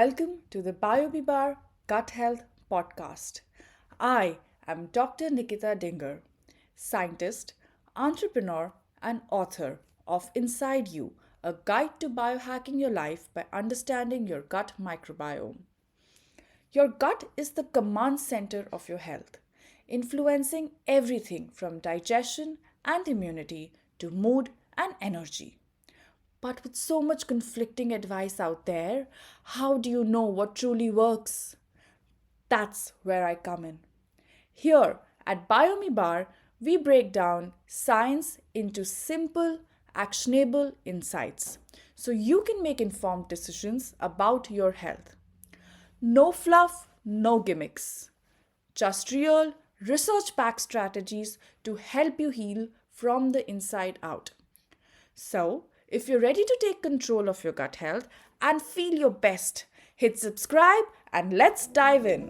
Welcome to the Biohacking Gut Health Podcast. I am Dr. Nikita Dinger, scientist, entrepreneur, and author of Inside You, a guide to biohacking your life by understanding your gut microbiome. Your gut is the command center of your health, influencing everything from digestion and immunity to mood and energy. But with so much conflicting advice out there, how do you know what truly works? That's where I come in. Here at Biomi Bar, we break down science into simple, actionable insights so you can make informed decisions about your health. No fluff, no gimmicks. Just real, research backed strategies to help you heal from the inside out. So, if you're ready to take control of your gut health and feel your best, hit subscribe and let's dive in.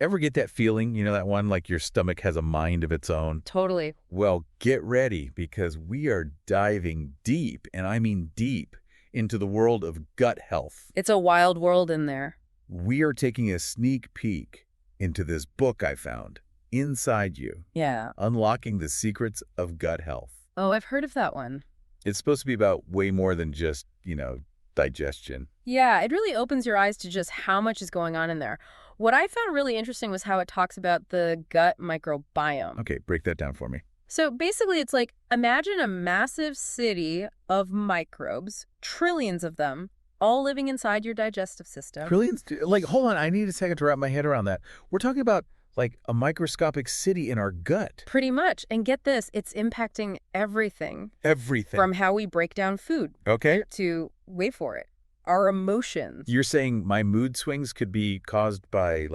Ever get that feeling, that one like your stomach has a mind of its own? Totally. Well, get ready because we are diving deep, and I mean deep, into the world of gut health. It's a wild world in there. We are taking a sneak peek into this book I found, Inside You, Yeah. Unlocking the Secrets of Gut Health. Oh, I've heard of that one. It's supposed to be about way more than just, digestion. Yeah, it really opens your eyes to just how much is going on in there. What I found really interesting was how it talks about the gut microbiome. Okay, break that down for me. So basically, it's like, imagine a massive city of microbes, trillions of them, all living inside your digestive system. Trillions? Hold on, I need a second to wrap my head around that. We're talking about a microscopic city in our gut. Pretty much. And get this, it's impacting everything. Everything. From how we break down food. Okay. To, wait for it, our emotions. You're saying my mood swings could be caused by,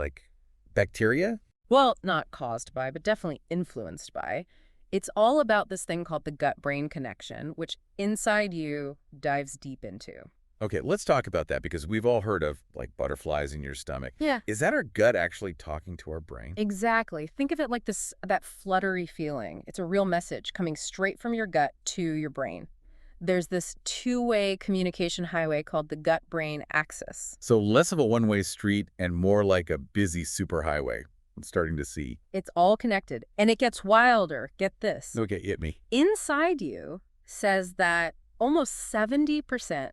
bacteria? Well, not caused by, but definitely influenced by. It's all about this thing called the gut-brain connection, which Inside You dives deep into. Okay, let's talk about that because we've all heard of, butterflies in your stomach. Yeah. Is that our gut actually talking to our brain? Exactly. Think of it like that fluttery feeling. It's a real message coming straight from your gut to your brain. There's this two-way communication highway called the gut-brain axis. So less of a one-way street and more like a busy superhighway. I'm starting to see. It's all connected, and it gets wilder. Get this. Okay, hit me. Inside You says that almost 70%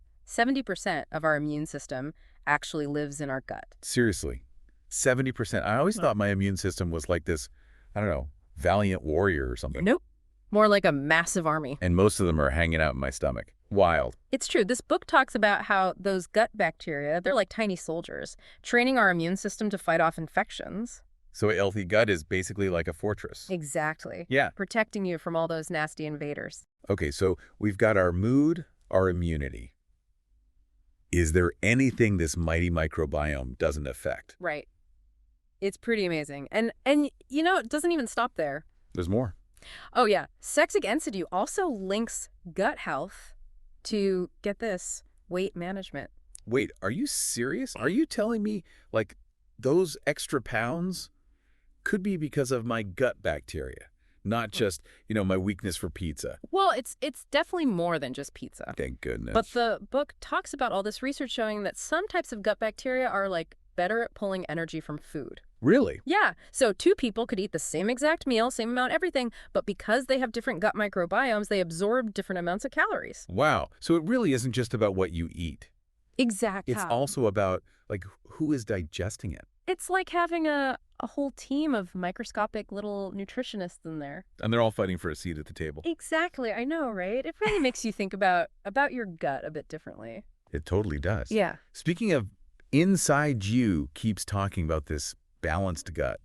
of our immune system actually lives in our gut. Seriously, 70%. I always thought my immune system was like this, I don't know, valiant warrior or something. Nope. More like a massive army. And most of them are hanging out in my stomach. Wild. It's true. This book talks about how those gut bacteria, they're like tiny soldiers, training our immune system to fight off infections. So a healthy gut is basically like a fortress. Exactly. Yeah. Protecting you from all those nasty invaders. Okay, so we've got our mood, our immunity. Is there anything this mighty microbiome doesn't affect? Right. It's pretty amazing. And it doesn't even stop there. There's more. Oh, yeah. Sex Against You also links gut health to, get this, weight management. Wait, are you serious? Are you telling me, those extra pounds could be because of my gut bacteria, not just, my weakness for pizza? Well, it's definitely more than just pizza. Thank goodness. But the book talks about all this research showing that some types of gut bacteria are, better at pulling energy from food. Really? Yeah. So two people could eat the same exact meal, same amount, everything, but because they have different gut microbiomes, they absorb different amounts of calories. Wow. So it really isn't just about what you eat. Exactly. It's also about, who is digesting it. It's like having a whole team of microscopic little nutritionists in there. And they're all fighting for a seat at the table. Exactly. I know, right? It really makes you think about your gut a bit differently. It totally does. Yeah. Speaking of, Inside You keeps talking about this balanced gut.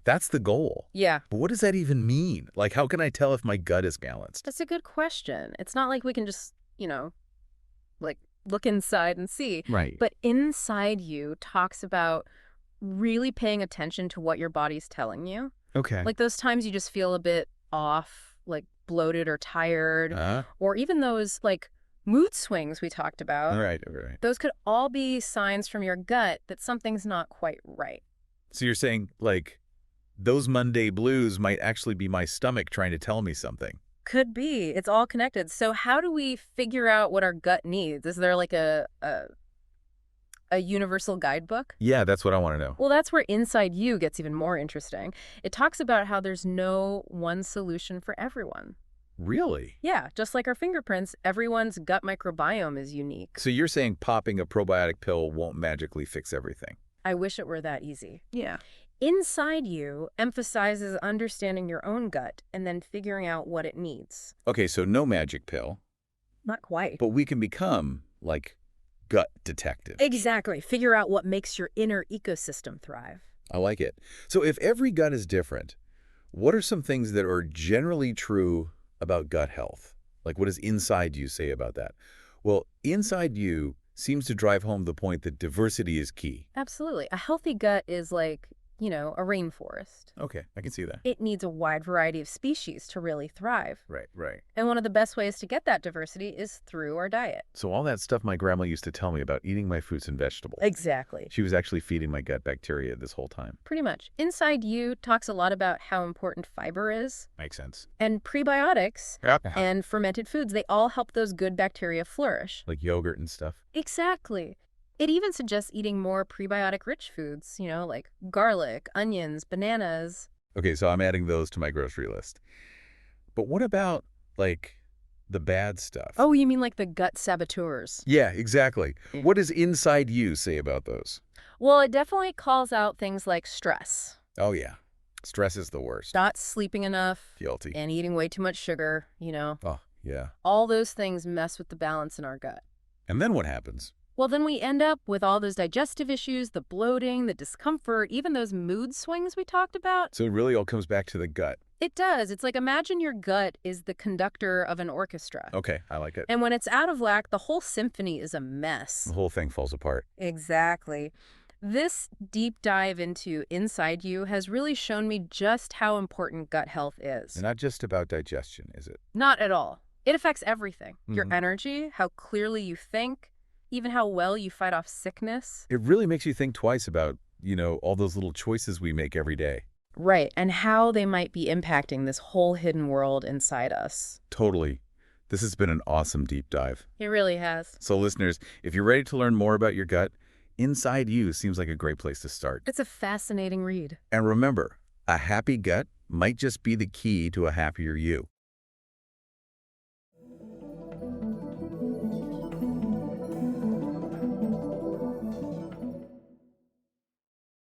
That's the goal. Yeah. But what does that even mean? How can I tell if my gut is balanced? That's a good question. It's not like we can just, look inside and see. Right. But Inside You talks about really paying attention to what your body's telling you. Okay. Those times you just feel a bit off, bloated or tired, or even those, mood swings we talked about. All right. Those could all be signs from your gut that something's not quite right. So you're saying, those Monday blues might actually be my stomach trying to tell me something. Could be. It's all connected. So how do we figure out what our gut needs? Is there like a universal guidebook? Yeah, that's what I want to know. Well, that's where Inside You gets even more interesting. It talks about how there's no one solution for everyone. Really? Yeah, just like our fingerprints, everyone's gut microbiome is unique. So you're saying popping a probiotic pill won't magically fix everything? I wish it were that easy. Yeah. Inside You emphasizes understanding your own gut and then figuring out what it needs. Okay, so no magic pill, Not quite. but we can become, like, gut detectives. Exactly. Figure out what makes your inner ecosystem thrive. I like it. So if every gut is different, what are some things that are generally true about gut health? Like, what does Inside You say about that? Well, Inside You seems to drive home the point that diversity is key. Absolutely. A healthy gut is like, a rainforest. Okay, I can see that. It needs a wide variety of species to really thrive. Right. And one of the best ways to get that diversity is through our diet. So all that stuff my grandma used to tell me about eating my fruits and vegetables. Exactly. She was actually feeding my gut bacteria this whole time. Pretty much. Inside You talks a lot about how important fiber is, Makes sense. and prebiotics Yeah. and fermented foods. They all help those good bacteria flourish. Like yogurt and stuff. Exactly. It even suggests eating more prebiotic-rich foods, like garlic, onions, bananas. Okay, so I'm adding those to my grocery list. But what about, like, the bad stuff? Oh, you mean like the gut saboteurs? Yeah, exactly. What does Inside You say about those? Well, it definitely calls out things like stress, Oh, yeah. Stress is the worst. not sleeping enough, Guilty. and eating way too much sugar, Oh, yeah. All those things mess with the balance in our gut. And then what happens? Well, then we end up with all those digestive issues, the bloating, the discomfort, even those mood swings we talked about. So it really all comes back to the gut. It does. It's like imagine your gut is the conductor of an orchestra. Okay, I like it. And when it's out of whack, the whole symphony is a mess. The whole thing falls apart. Exactly. This deep dive into Inside You has really shown me just how important gut health is. And not just about digestion, is it? Not at all. It affects everything. Your Mhm. energy, how clearly you think, even how well you fight off sickness. It really makes you think twice about, all those little choices we make every day. Right, and how they might be impacting this whole hidden world inside us. Totally. This has been an awesome deep dive. It really has. So listeners, if you're ready to learn more about your gut, Inside You seems like a great place to start. It's a fascinating read. And remember, a happy gut might just be the key to a happier you.